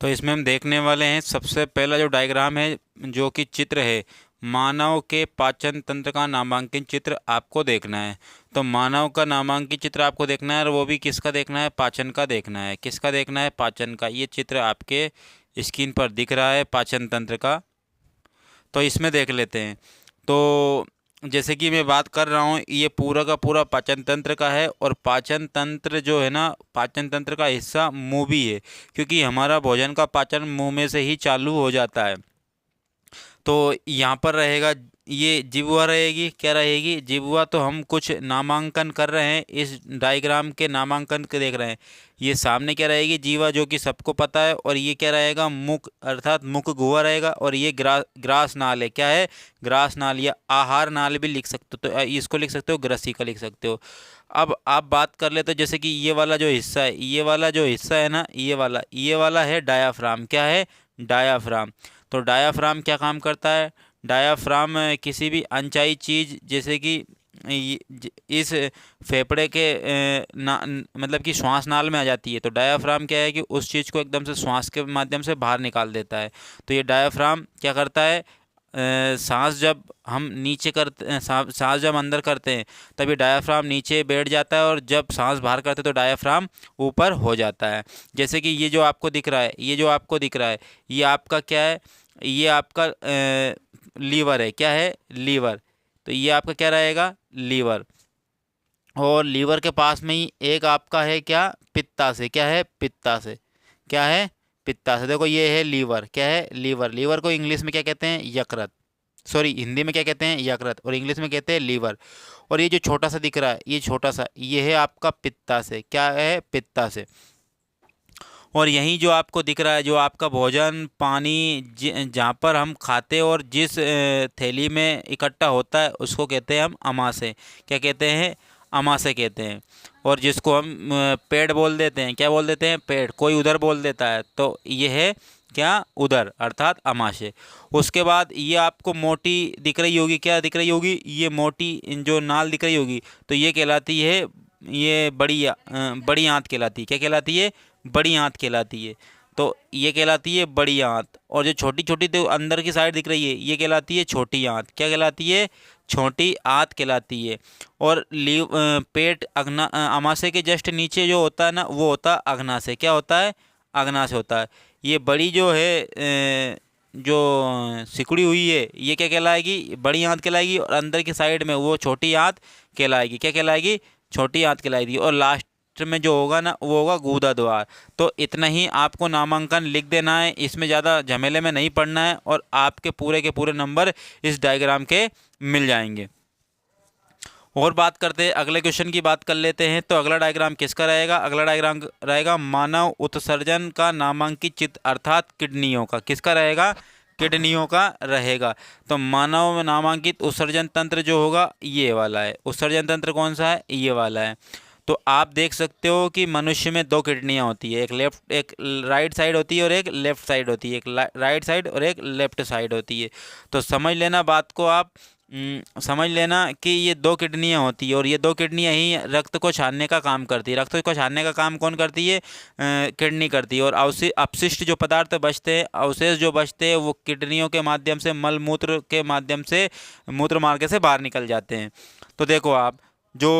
तो इसमें हम देखने वाले हैं सबसे पहला जो डायग्राम है, जो कि चित्र है, मानव के पाचन तंत्र का नामांकित चित्र आपको देखना है। तो मानव का नामांकित चित्र आपको देखना है, और वो भी किसका देखना है? पाचन का देखना है। किसका देखना है? पाचन का। ये चित्र आपके स्क्रीन पर दिख रहा है पाचन तंत्र का। तो इसमें देख लेते हैं। तो जैसे कि मैं बात कर रहा हूँ, ये पूरा का पूरा पाचन तंत्र का है, और पाचन तंत्र जो है ना, पाचन तंत्र का हिस्सा मुंह भी है, क्योंकि हमारा भोजन का पाचन मुंह में से ही चालू हो जाता है। तो यहाँ पर रहेगा, ये जिह्वा रहेगी। क्या रहेगी? जिह्वा। तो हम कुछ नामांकन कर रहे हैं, इस डायग्राम के नामांकन के देख रहे हैं। ये सामने क्या रहेगी? जीवा, जो कि सबको पता है। और ये क्या रहेगा? मुख, अर्थात मुख गुहा रहेगा। और ये ग्रास नाल है। क्या है? ग्रास नाल, या आहार नाल भी लिख सकते हो। तो इसको लिख सकते हो, ग्रसिका लिख सकते हो। अब आप बात कर लेते हो, जैसे कि ये वाला जो हिस्सा है, ये वाला जो हिस्सा है ना, ये वाला है डायाफ्राम। क्या है? डायाफ्राम। तो डायाफ्राम क्या काम करता है? डायाफ्राम किसी भी अनचाही चीज़, जैसे कि इस फेफड़े के मतलब कि श्वास नाल में आ जाती है, तो डायाफ्राम क्या है कि उस चीज़ को एकदम से श्वास के माध्यम से बाहर निकाल देता है। तो ये डायाफ्राम क्या करता है? सांस जब हम नीचे करते, सांस जब अंदर करते हैं, तभी डायाफ्राम नीचे बैठ जाता है, और जब सांस बाहर करते हैं तो डायाफ्राम ऊपर हो जाता है। जैसे कि ये जो आपको दिख रहा है, ये जो आपको दिख रहा है, ये आपका क्या है? ये आपका लीवर है। क्या है? लीवर। तो ये आपका क्या रहेगा? लीवर। और लीवर के पास में ही एक आपका है क्या? पित्ताशय। क्या है? पित्ताशय। क्या है? पित्ताशय। देखो, ये है लीवर। क्या है? लीवर। लीवर को इंग्लिश में क्या कहते हैं? यकृत। सॉरी, हिंदी में क्या कहते हैं? यकृत। और इंग्लिश में कहते हैं लीवर। और ये जो छोटा सा दिख रहा है, ये छोटा सा, ये है आपका पित्ताशय। क्या है? पित्ताशय। और यहीं जो आपको दिख रहा है, जो आपका भोजन पानी जहाँ पर हम खाते हैं और जिस थैली में इकट्ठा होता है, उसको कहते हैं हम अमाशय। क्या कहते हैं? अमाशय कहते हैं। और जिसको हम पेट बोल देते हैं। क्या बोल देते हैं? पेट। कोई उधर बोल देता है, तो ये है क्या? उदर, अर्थात अमाशय। उसके बाद ये आपको मोटी दिख रही होगी। क्या दिख रही होगी? ये मोटी जो नाल दिख रही होगी, तो ये कहलाती है, ये बड़ी आंत कहलाती है। क्या कहलाती है? बड़ी आंत कहलाती है। तो ये कहलाती है बड़ी आंत। और जो छोटी छोटी तो अंदर की साइड दिख रही है, ये कहलाती है छोटी आंत। क्या कहलाती है? छोटी आंत कहलाती है। और पेट अमाशय के जस्ट नीचे जो होता है ना, वो होता है अग्नाशय। क्या होता है? अग्नाशय होता है। ये बड़ी जो है जो सिकुड़ी हुई है, ये क्या कहलाएगी? बड़ी आंत कहलाएगी। और अंदर की साइड में वो छोटी आंत कहलाएगी। क्या कहलाएगी? छोटी आंत कहलाएगी। और लास्ट में जो होगा ना, वो होगा गूदा द्वार। तो इतना ही आपको नामांकन लिख देना है, इसमें ज़्यादा झमेले में नहीं पड़ना है, और आपके पूरे के पूरे नंबर इस डायग्राम के मिल जाएंगे। और बात करते हैं, अगले क्वेश्चन की बात कर लेते हैं। तो अगला डायग्राम किसका रहेगा? अगला डायग्राम रहेगा मानव उत्सर्जन का नामांकित चित्र, अर्थात किडनियों का। किसका रहेगा? किडनियों का रहेगा। तो मानव में नामांकित उत्सर्जन तंत्र जो होगा, ये वाला है। उत्सर्जन तंत्र कौन सा है? ये वाला है। तो आप देख सकते हो कि मनुष्य में दो किडनियाँ होती है, एक राइट साइड होती है और एक लेफ्ट साइड होती है। एक राइट साइड और एक लेफ्ट साइड होती है। तो समझ लेना बात को आप, समझ लेना कि ये दो किडनियाँ होती है, और ये दो किडनियाँ ही रक्त को छानने का काम करती है। रक्त को छानने का काम कौन करती है? किडनी करती है। और अपशिष्ट जो पदार्थ बचते हैं, अवशेष जो बचते हैं, वो किडनियों के माध्यम से, मल मूत्र के माध्यम से, मूत्र मार्ग से बाहर निकल जाते हैं। तो देखो आप, जो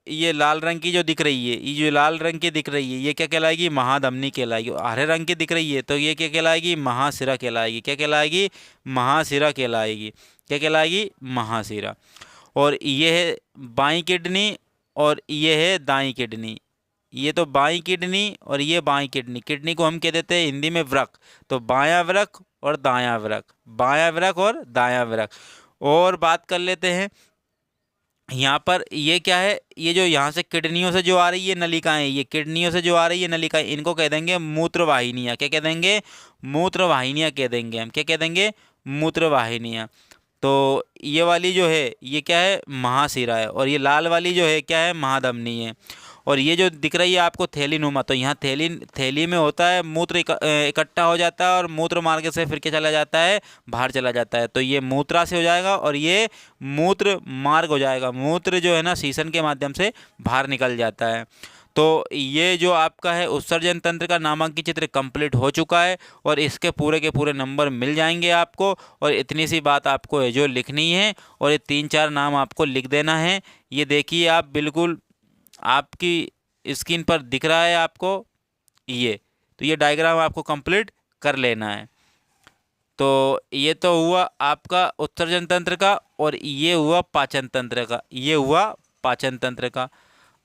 ये लाल रंग की जो दिख रही है, ये जो लाल रंग की दिख रही है, ये क्या कहलाएगी? महाधमनी कहलाएगी। हरे रंग की दिख रही है, तो ये क्या कहलाएगी? महाशिरा कहलाएगी। क्या कहलाएगी? महाशिरा कहलाएगी। क्या कहलाएगी? महाशिरा। और ये है बाईं किडनी, और ये है दाईं किडनी। ये तो बाईं किडनी और ये बाईं किडनी। किडनी को हम कह देते हैं हिंदी में वृक्क। तो बायां वृक्क और दायां वृक्क, बायां वृक्क और दायां वृक्क। और बात कर लेते हैं यहाँ पर, ये क्या है? ये जो यहाँ से किडनियों से जो आ रही है नलिकाएं, ये किडनियों से जो आ रही है नलिकाएं, इनको कह देंगे मूत्रवाहिनियाँ। क्या कह देंगे? मूत्रवाहिनियाँ कह देंगे हम। क्या कह देंगे? मूत्रवाहिनियाँ। तो ये वाली जो है, ये क्या है? महाशिरा है। और ये लाल वाली जो है क्या है? महाधमनी है। और ये जो दिख रही है आपको थैली नुमा, तो यहाँ थैली में होता है मूत्र इकट्ठा हो जाता है, और मूत्र मार्ग से फिर के चला जाता है, बाहर चला जाता है। तो ये मूत्रा से हो जाएगा, और ये मूत्र मार्ग हो जाएगा। मूत्र जो है ना, सीसन के माध्यम से बाहर निकल जाता है। तो ये जो आपका है उत्सर्जन तंत्र का नामांकित चित्र कंप्लीट हो चुका है और इसके पूरे के पूरे नंबर मिल जाएंगे आपको। और इतनी सी बात आपको है जो लिखनी है और ये 3-4 नाम आपको लिख देना है। ये देखिए आप बिल्कुल आपकी स्क्रीन पर दिख रहा है आपको ये, तो ये डायग्राम आपको कंप्लीट कर लेना है। तो ये तो हुआ आपका उत्सर्जन तंत्र का और ये हुआ पाचन तंत्र का, ये हुआ पाचन तंत्र का।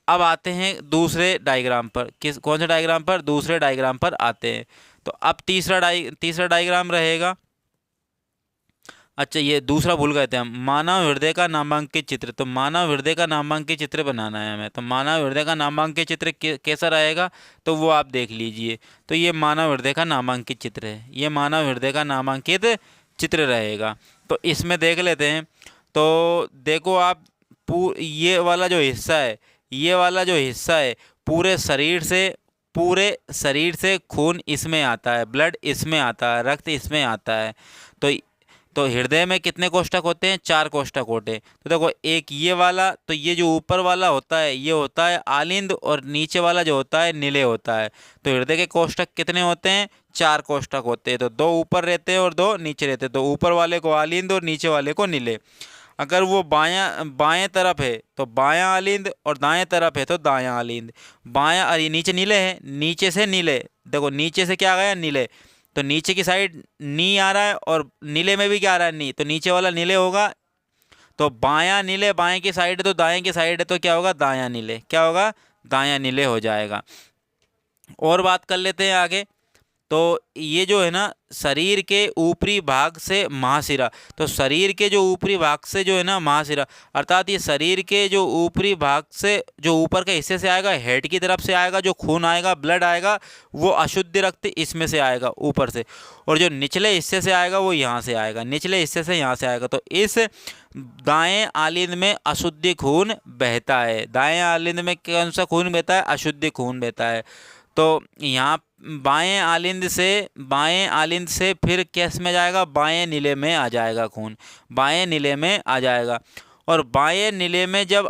अब आते हैं दूसरे डायग्राम पर। कौन से डायग्राम पर? दूसरे डायग्राम पर आते हैं। तो अब तीसरा डायग्राम रहेगा। अच्छा, ये दूसरा भूल गए थे हम, मानव हृदय का नामांकित चित्र। तो मानव हृदय का नामांकित चित्र बनाना है हमें। तो मानव हृदय का नामांकित चित्र कैसा रहेगा तो वो आप देख लीजिए। तो ये मानव हृदय का नामांकित चित्र है, ये मानव हृदय का नामांकित चित्र रहेगा। तो इसमें देख लेते हैं। तो देखो आप ये वाला जो हिस्सा है, ये वाला जो हिस्सा है पूरे शरीर से खून इसमें आता है, ब्लड इसमें आता है, रक्त इसमें आता है। तो हृदय में कितने कोष्ठक होते हैं? 4 कोष्ठक होते हैं। तो देखो एक ये वाला, तो ये जो ऊपर वाला होता है ये होता है आलिंद और नीचे वाला जो होता है निलय होता है। तो हृदय के कोष्ठक कितने होते हैं? 4 कोष्ठक होते हैं। तो 2 ऊपर रहते हैं और 2 नीचे रहते हैं। तो ऊपर वाले को आलिंद और नीचे वाले को निलय। अगर वो बाएं तरफ है तो बायां आलिंद और दाएं तरफ है तो दायां आलिंद। बायां और ये नीचे नीले है, नीचे से नीले, देखो नीचे से क्या आ गया? नीले। तो नीचे की साइड नी आ रहा है और नीले में भी क्या आ रहा है? नी। तो नीचे वाला नीले होगा। तो बायां नीले, बाएं की साइड है तो दाएं की साइड है तो क्या होगा? दायां नीले। क्या होगा? दायां नीले हो जाएगा। और बात कर लेते हैं आगे। तो ये जो है ना शरीर के ऊपरी भाग से महाशिरा, तो शरीर के जो ऊपरी भाग से जो है ना महाशिरा, अर्थात ये शरीर के जो ऊपरी भाग से जो ऊपर के हिस्से से आएगा, हेड की तरफ से आएगा, जो खून आएगा, ब्लड आएगा, वो अशुद्ध रक्त इसमें से आएगा ऊपर से। और जो निचले हिस्से से आएगा वो यहाँ से आएगा, निचले हिस्से से यहाँ से आएगा। तो इस दाएं आलिंद में अशुद्ध खून बहता है। दाएं आलिंद में कौन सा खून बहता है? अशुद्ध खून बहता है। तो यहाँ बाएं आलिंद से फिर किस में जाएगा? बाएं नीले में आ जाएगा खून, बाएं नीले में आ जाएगा। और बाएं नीले में जब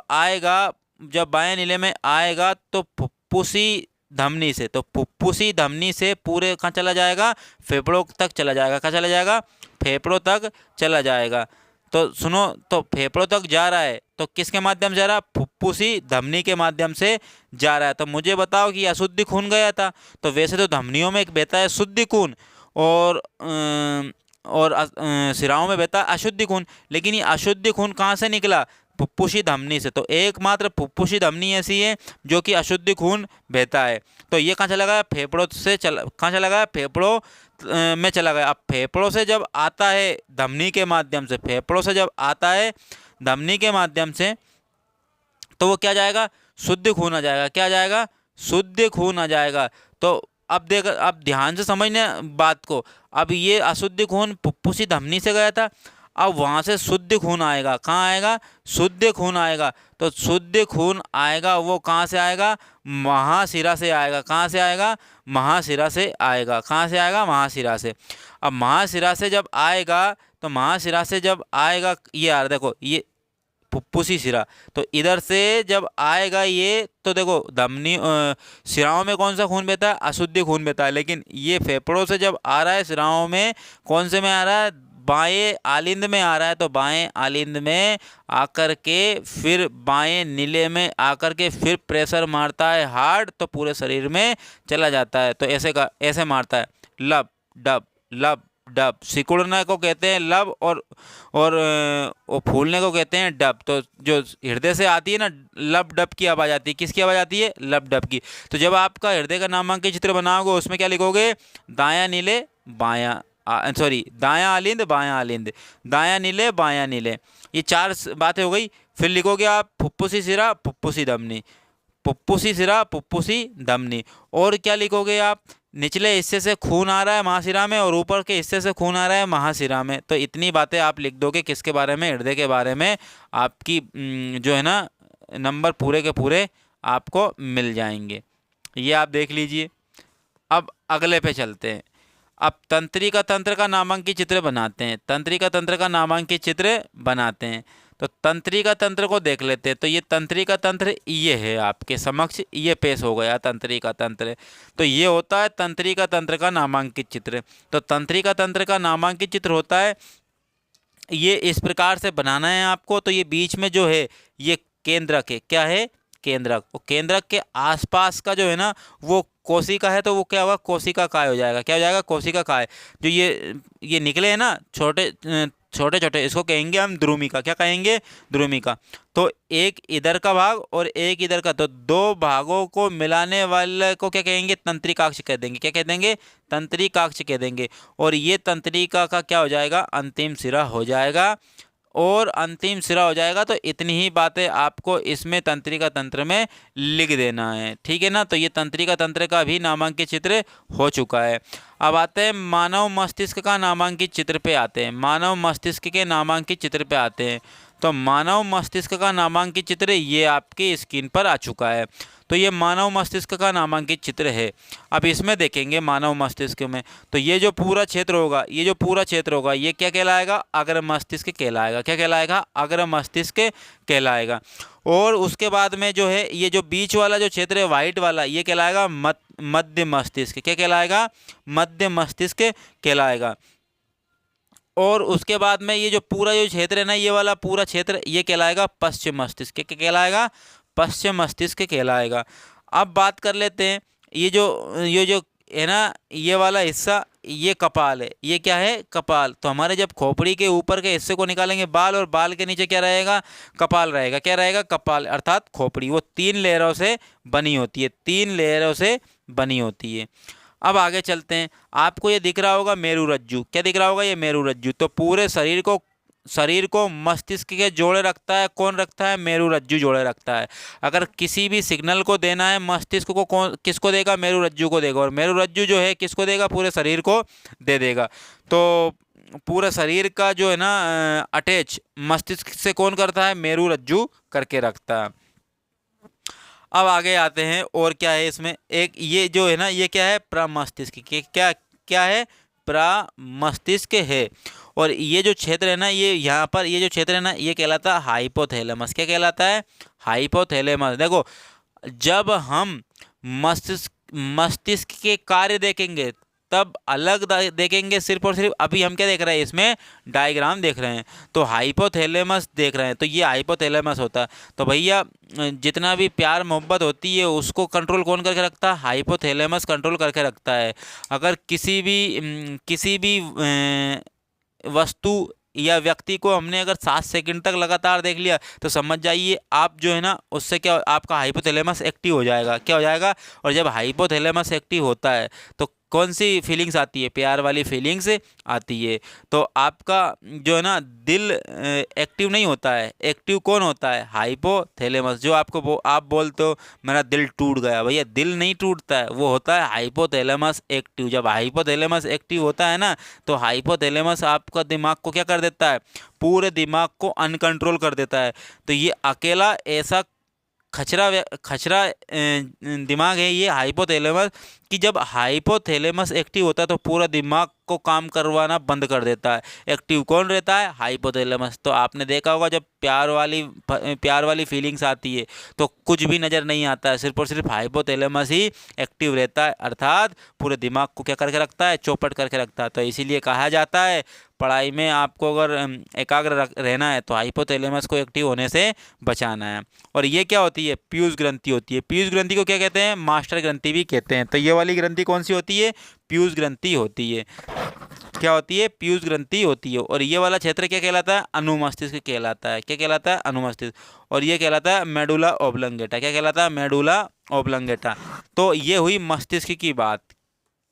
बाएं नीले में आएगा तो फुफ्फुसी धमनी से, तो फुफ्फुसी धमनी से पूरे कहाँ चला जाएगा? फेफड़ों तक चला जाएगा। कहाँ चला जाएगा? फेफड़ों तक चला जाएगा। तो सुनो, तो फेफड़ों तक जा रहा है तो किसके माध्यम से जा रहा है? फुफ्फुसी धमनी के माध्यम से जा रहा है। तो मुझे बताओ कि अशुद्ध खून गया था, तो वैसे तो धमनियों में बहता है शुद्ध खून और सिराओं में बहता है अशुद्ध खून, लेकिन ये अशुद्ध खून कहाँ से निकला? फुफ्फुसी धमनी से। तो एकमात्र फुफ्फुसी धमनी ऐसी है जो कि अशुद्ध खून बहता है। तो ये कहाँ चला गया? फेफड़ों से कहाँ चला गया? फेफड़ों में चला गया। अब फेफड़ों से जब आता है धमनी के माध्यम से, फेफड़ों से जब आता है धमनी के माध्यम से, तो वो क्या जाएगा? शुद्ध खून आ जाएगा। क्या जाएगा? शुद्ध खून आ जाएगा। तो अब ध्यान से समझना बात को। अब ये अशुद्ध खून फुफ्फुसी धमनी से गया था, अब वहाँ से शुद्ध खून आएगा। कहाँ आएगा? शुद्ध खून आएगा। तो शुद्ध खून आएगा वो कहाँ से आएगा? महाशिरा से आएगा। कहाँ से आएगा? महाशिरा से आएगा। कहाँ से आएगा? महाशिरा से। अब महाशिरा से जब आएगा, तो महाशिरा से जब आएगा, ये यार देखो ये फुफ्फुसी शिरा, तो इधर से जब आएगा ये, तो देखो धमनी शिराओं में कौन सा खून बहता है? अशुद्ध खून बहता है। लेकिन ये फेफड़ों से जब आ रहा है शिराओं में, कौन से में आ रहा है? बाएं आलिंद में आ रहा है। तो बाएं आलिंद में आकर के फिर बाएं नीले में आकर के फिर प्रेशर मारता है हार्ड, तो पूरे शरीर में चला जाता है। तो ऐसे मारता है, लब डब लब डब। सिकुड़ने को कहते हैं लब और फूलने को कहते हैं डब। तो जो हृदय से आती है ना लब डब की आवाज़ आती है, किसकी आवाज़ आती है? लब डब की। तो जब आपका हृदय का नामांकित चित्र बनाओगे उसमें क्या लिखोगे? दायां नीले बायां दायां आलिंद बायां आलिंद, दायां नीले बायां नीले। ये 4 बातें हो गई। फिर लिखोगे आप फुफ्फुसी सिरा फुफ्फुसी धमनी, फुफ्फुसी सिरा फुफ्फुसी धमनी। और क्या लिखोगे आप? निचले हिस्से से खून आ रहा है महाशिरा में और ऊपर के हिस्से से खून आ रहा है महाशिरा में। तो इतनी बातें आप लिख दोगे किसके बारे में? हृदय के बारे में। आपकी जो है ना नंबर पूरे के पूरे आपको मिल जाएंगे। ये आप देख लीजिए। अब अगले पे चलते हैं। अब तंत्रिका तंत्र का नामांकित चित्र बनाते हैं। तंत्रिका तंत्र का नामांकित चित्र बनाते हैं। तो तंत्रिका तंत्र को देख लेते हैं। तो ये तंत्रिका तंत्र ये है आपके समक्ष, ये पेश हो गया तंत्रिका तंत्र। तो ये होता है तंत्रिका तंत्र का नामांकित चित्र। तो तंत्रिका तंत्र का नामांकित चित्र होता है, ये इस प्रकार से बनाना है आपको। तो ये बीच में जो है ये केंद्रक है, क्या है, केंद्रक। और केंद्रक के आसपास का जो है ना वो कोशिका है, तो वो क्या होगा, कोशिका काय हो जाएगा। क्या हो जाएगा, कोशिका काय। जो ये निकले हैं ना छोटे छोटे छोटे, इसको कहेंगे हम द्रुमिका। क्या कहेंगे, द्रुमिका। तो एक इधर का भाग और एक इधर का, तो दो भागों को मिलाने वाले को क्या कहेंगे, तंत्रिकाक्ष कह देंगे। क्या कह देंगे, तंत्रिकाक्ष कह देंगे। और ये तंत्रिका का क्या हो जाएगा, अंतिम सिरा हो जाएगा। और अंतिम सिरा हो जाएगा। तो इतनी ही बातें आपको इसमें तंत्रिका तंत्र में लिख देना है, ठीक है ना। तो ये तंत्रिका तंत्र का भी नामांकित चित्र हो चुका है। अब आते हैं मानव मस्तिष्क का नामांकित चित्र पे आते हैं। मानव मस्तिष्क के नामांकित चित्र पे आते हैं। तो मानव मस्तिष्क का नामांकित चित्र ये आपकी स्क्रीन पर आ चुका है। तो ये मानव मस्तिष्क का नामांकित चित्र है। अब इसमें देखेंगे मानव मस्तिष्क में, तो ये जो पूरा क्षेत्र होगा, ये जो पूरा क्षेत्र होगा, ये क्या कहलाएगा, अग्र मस्तिष्क कहलाएगा। क्या कहलाएगा, अग्र मस्तिष्क कहलाएगा। और उसके बाद में जो है ये जो बीच वाला जो क्षेत्र है वाइट वाला, ये कहलाएगा मध्य मस्तिष्क। क्या कहलाएगा, मध्य मस्तिष्क कहलाएगा। और उसके बाद में ये जो पूरा जो क्षेत्र है ना, ये वाला पूरा क्षेत्र, ये कहलाएगा पश्चिम मस्तिष्क। क्या कहलाएगा, पश्चिम मस्तिष्क कहलाएगा। अब बात कर लेते हैं ये जो है ना, ये वाला हिस्सा, ये कपाल है। ये क्या है, कपाल। तो हमारे जब खोपड़ी के ऊपर के हिस्से को निकालेंगे बाल, और बाल के नीचे क्या रहेगा, कपाल रहेगा। क्या रहेगा, कपाल, अर्थात खोपड़ी। वो 3 लेयरों से बनी होती है, 3 लेयरों से बनी होती है। अब आगे चलते हैं। आपको ये दिख रहा होगा मेरुरज्जु। क्या दिख रहा होगा, ये मेरुरज्जु। तो पूरे शरीर को मस्तिष्क के जोड़े रखता है। कौन रखता है, मेरुरज्जु जोड़े रखता है। अगर किसी भी सिग्नल को देना है मस्तिष्क को, कौन किसको देगा, मेरुरज्जु को देगा। और मेरुरज्जु जो है किसको देगा, पूरे शरीर को दे देगा। तो पूरे शरीर का जो है ना अटैच मस्तिष्क से कौन करता है, मेरुरज्जु करके रखता है। अब आगे आते हैं, और क्या है इसमें, एक ये जो है ना, ये क्या है, प्रमस्तिष्क। क्या क्या है, प्रमस्तिष्क है। और ये जो क्षेत्र है ना, ये यहाँ पर ये जो क्षेत्र है ना, ये कहलाता है हाइपोथैलेमस। क्या कहलाता है, हाइपोथैलेमस। देखो, जब हम मस्तिष्क के कार्य देखेंगे तब अलग देखेंगे सिर्फ और सिर्फ। अभी हम क्या देख रहे हैं, इसमें डायग्राम देख रहे हैं। तो हाइपोथैलेमस देख रहे हैं, तो ये हाइपोथैलेमस होता है। तो भैया जितना भी प्यार मोहब्बत होती है उसको कंट्रोल कौन करके रखता है, हाइपोथैलेमस कंट्रोल करके रखता है। अगर किसी भी वस्तु या व्यक्ति को हमने अगर 7 सेकंड तक लगातार देख लिया, तो समझ जाइए आप जो है ना, उससे क्या, आपका हाइपोथैलेमस एक्टिव हो जाएगा। क्या हो जाएगा। और जब हाइपोथैलेमस एक्टिव होता है तो कौन सी फीलिंग्स आती है, प्यार वाली फीलिंग्स आती है। तो आपका जो है ना दिल एक्टिव नहीं होता है। एक्टिव कौन होता है, हाइपोथैलेमस। जो आप बोलते हो मेरा दिल टूट गया, भैया दिल नहीं टूटता है, वो होता है हाइपोथैलेमस एक्टिव। जब हाइपोथैलेमस एक्टिव होता है ना, तो हाइपोथैलेमस आपका दिमाग को क्या कर देता है, पूरे दिमाग को अनकंट्रोल कर देता है। तो ये अकेला ऐसा खचरा दिमाग है ये हाइपोथैलेमस, कि जब हाइपोथैलेमस एक्टिव होता है तो पूरा दिमाग को काम करवाना बंद कर देता है। एक्टिव कौन रहता है, हाइपोथैलेमस। तो आपने देखा होगा जब प्यार वाली फीलिंग्स आती है तो कुछ भी नज़र नहीं आता है, सिर्फ और सिर्फ हाइपोथैलेमस ही एक्टिव रहता है। अर्थात पूरे दिमाग को क्या करके रखता है, चौपट करके रखता है। तो इसीलिए कहा जाता है पढ़ाई में आपको अगर एकाग्र रहना है तो हाइपोथैलेमस को एक्टिव होने से बचाना है। और ये क्या होती है, पीयूष ग्रंथि होती है। पीयूष ग्रंथि को क्या कहते हैं, मास्टर ग्रंथि भी कहते हैं। तो ये वाली ग्रंथि कौन सी होती है, पीयूष ग्रंथि होती है। क्या होती है, पीयूष ग्रंथि होती है। और ये वाला क्षेत्र क्या कहलाता है, अनुमस्तिष्क कहलाता है। क्या कहलाता है, अनुमस्तिष्क। और ये कहलाता है मेडुला ओब्लंगेटा। क्या कहलाता है, मेडुला ओब्लंगेटा। तो ये हुई मस्तिष्क की बात।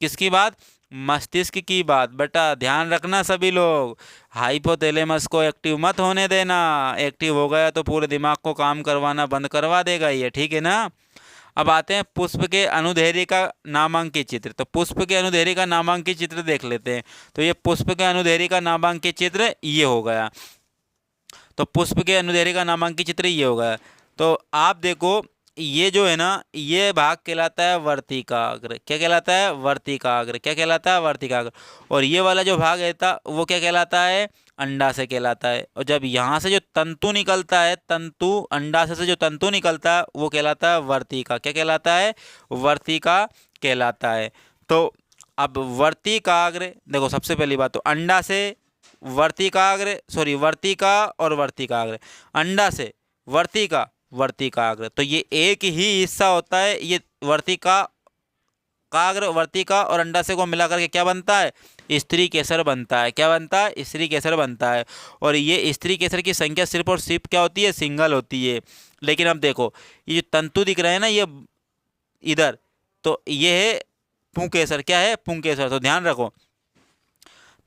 किसकी बात, मस्तिष्क की बात। बेटा ध्यान रखना सभी लोग, हाइपोथैलेमस को एक्टिव मत होने देना। एक्टिव हो गया तो पूरे दिमाग को काम करवाना बंद करवा देगा ये, ठीक है ना। अब आते हैं पुष्प के अनुदैर्ध्य का नामांकित चित्र। तो पुष्प के अनुदैर्ध्य का नामांकित चित्र देख लेते हैं। तो ये पुष्प के अनुदैर्ध्य का नामांकित चित्र ये हो गया। तो पुष्प के अनुदैर्ध्य का नामांकित चित्र ये हो गया। तो आप देखो ये जो है ना, ये भाग कहलाता है वर्तिकाग्र। क्या कहलाता है? वर्तिकाग्र। क्या कहलाता है? वर्तिकाग्र। और ये वाला जो भाग है था वो क्या कहलाता है? अंडाशय कहलाता है। और जब यहाँ से जो तंतु निकलता है, तंतु, अंडाशय से जो तंतु निकलता है वो कहलाता है वर्तिका। क्या कहलाता है? वर्तिका कहलाता है। तो अब वर्तिकाग्र देखो, सबसे पहली बात तो अंडाशय, वर्तिकाग्र, सॉरी वर्तिका और वर्तिकाग्र, अंडाशय, वर्तिका, वर्तिकाग्र, तो ये एक ही हिस्सा होता है। ये वर्तिका, काग्र, वर्तिका और अंडाशय को मिलाकर के क्या बनता है? स्त्री केसर बनता है। क्या बनता है? स्त्री केसर बनता है। और ये स्त्री केसर की संख्या सिर्फ और सिर्फ क्या होती है? सिंगल होती है। लेकिन अब देखो, ये जो तंतु दिख रहे हैं ना, ये इधर, तो ये है पुंकेसर। क्या है? पुंकेसर। तो ध्यान रखो,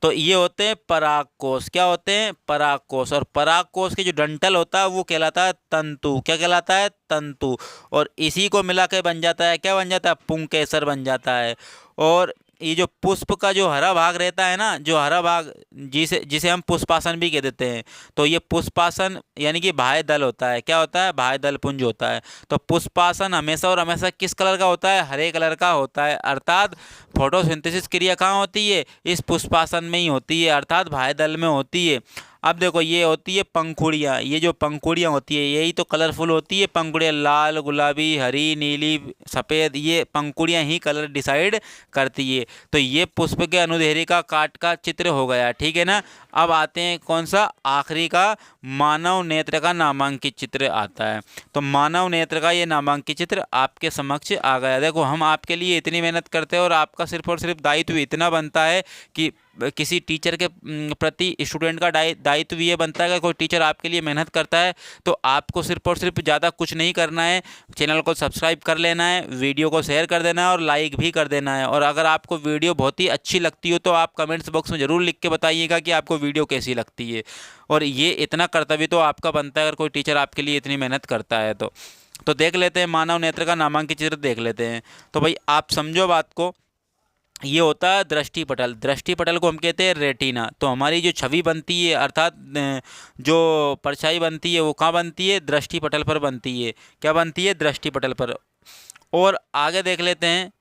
तो ये होते हैं परागकोश। क्या होते हैं? परागकोश। और परागकोश के जो डंठल होता है वो कहलाता है तंतु। क्या कहलाता है? तंतु। और इसी को मिला के बन जाता है, क्या बन जाता है? पुंकेसर बन जाता है। और ये जो पुष्प का जो हरा भाग रहता है ना, जो हरा भाग, जिसे जिसे हम पुष्पासन भी कह देते हैं, तो ये पुष्पासन यानी कि बाह्य दल होता है। क्या होता है? बाह्य दल पुंज होता है। तो पुष्पासन हमेशा और हमेशा किस कलर का होता है? हरे कलर का होता है। अर्थात फोटोसिंथेसिस क्रिया कहाँ होती है? इस पुष्पासन में ही होती है, अर्थात बाह्य दल में होती है। अब देखो, ये होती है पंखुड़ियाँ। ये जो पंखुड़ियाँ होती है यही तो कलरफुल होती है। पंखुड़ियाँ लाल, गुलाबी, हरी, नीली, सफ़ेद, ये पंखुड़ियाँ ही कलर डिसाइड करती है। तो ये पुष्प के अनुदैर्ध्य का काट का चित्र हो गया, ठीक है ना। अब आते हैं कौन सा? आखिरी का मानव नेत्र का नामांकित चित्र आता है। तो मानव नेत्र का ये नामांकित चित्र आपके समक्ष आ गया। देखो, हम आपके लिए इतनी मेहनत करते हैं और आपका सिर्फ और सिर्फ दायित्व इतना बनता है कि किसी टीचर के प्रति स्टूडेंट का दायित्व ये बनता है कि कोई टीचर आपके लिए मेहनत करता है तो आपको सिर्फ और सिर्फ ज़्यादा कुछ नहीं करना है, चैनल को सब्सक्राइब कर लेना है, वीडियो को शेयर कर देना है और लाइक भी कर देना है। और अगर आपको वीडियो बहुत ही अच्छी लगती हो तो आप कमेंट्स बॉक्स में ज़रूर लिख के बताइएगा कि आपको वीडियो कैसी लगती है। और ये इतना कर्तव्य तो आपका बनता है अगर कोई टीचर आपके लिए इतनी मेहनत करता है तो देख लेते हैं मानव नेत्र का नामांकित चित्र देख लेते हैं। तो भाई आप समझो बात को, ये होता है दृष्टि पटल। दृष्टि पटल को हम कहते हैं रेटिना। तो हमारी जो छवि बनती है, अर्थात जो परछाई बनती है वो कहाँ बनती है? दृष्टि पटल पर बनती है। क्या बनती है? दृष्टि पटल पर। और आगे देख लेते हैं।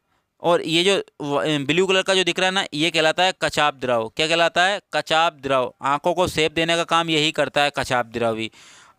और ये जो ब्लू कलर का जो दिख रहा है ना, ये कहलाता है कचाप द्रव। क्या कहलाता है? कचाप द्रव। आंखों को सेप देने का काम यही करता है कचाप द्रव ही।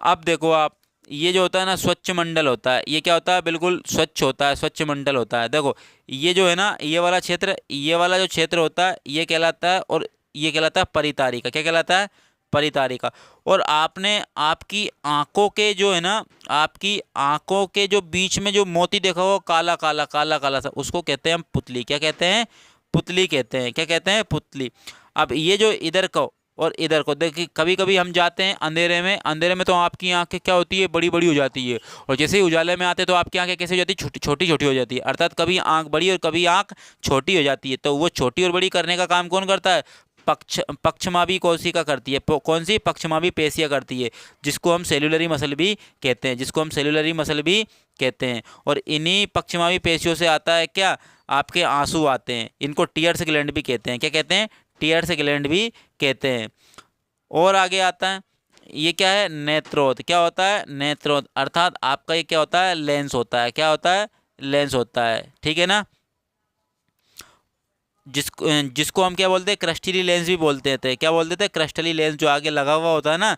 अब देखो आप, ये जो होता है ना स्वच्छ मंडल होता है, ये क्या होता है? बिल्कुल स्वच्छ होता है, स्वच्छ मंडल होता है। देखो, ये जो है ना, ये वाला क्षेत्र, ये वाला जो क्षेत्र होता है ये कहलाता है, और ये कहलाता है परितारिका। क्या कहलाता है? परितारिका। और आपने आपकी आंखों के जो है ना, आपकी आंखों के जो बीच में जो मोती देखा हो, काला काला काला काला सा, उसको कहते हैं हम पुतली। क्या कहते हैं? पुतली कहते हैं। क्या कहते हैं? पुतली। अब ये जो इधर को और इधर को देखिए, कभी कभी हम जाते हैं अंधेरे में, अंधेरे में तो आपकी आंखें क्या होती है? बड़ी बड़ी हो जाती है। और जैसे ही उजाले में आते तो आपकी आंखें कैसे हो जाती है? छोटी छोटी छोटी हो जाती है। अर्थात कभी आंख बड़ी और कभी आंख छोटी हो जाती है। तो वो छोटी और बड़ी करने का काम कौन करता है? पक्षमावी कोशिका करती है। कौन सी? पक्षमावी पेशियाँ करती है, जिसको हम सेलुलरी मसल भी कहते हैं, जिसको हम सेलुलरी मसल भी कहते हैं। और इन्हीं पक्षमावी पेशियों से आता है क्या? आपके आंसू आते हैं। इनको टीयर्स ग्लैंड भी कहते हैं। क्या कहते हैं? टीयर्स ग्लैंड भी कहते हैं। और आगे आता है, ये क्या है? नेत्रोद। क्या होता है? नेत्रोद। अर्थात आपका ये क्या होता है? लेंस होता है। क्या होता है? लेंस होता है, ठीक है ना। जिसको हम क्या बोलते हैं? क्रस्टली लेंस भी बोलते थे। क्या बोलते थे? क्रस्टली लेंस। जो आगे लगा हुआ होता है ना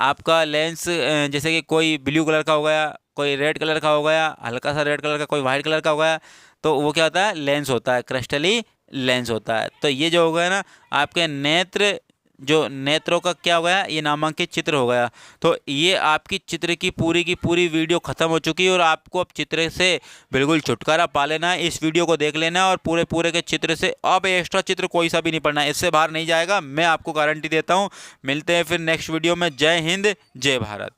आपका लेंस, जैसे कि कोई ब्लू कलर का हो गया, कोई रेड कलर का हो गया, हल्का सा रेड कलर का, कोई वाइट कलर का हो गया, तो वो क्या होता है? लेंस होता है, क्रस्टली लेंस होता है। तो ये जो हो गया ना आपके नेत्र, जो नेत्रों का क्या हो गया? ये नामांकित चित्र हो गया। तो ये आपकी चित्र की पूरी वीडियो ख़त्म हो चुकी है और आपको अब चित्र से बिल्कुल छुटकारा पा लेना है। इस वीडियो को देख लेना है और पूरे के चित्र से अब एक्स्ट्रा चित्र कोई सा भी नहीं पढ़ना है, इससे बाहर नहीं जाएगा, मैं आपको गारंटी देता हूँ। मिलते हैं फिर नेक्स्ट वीडियो में। जय हिंद, जय भारत।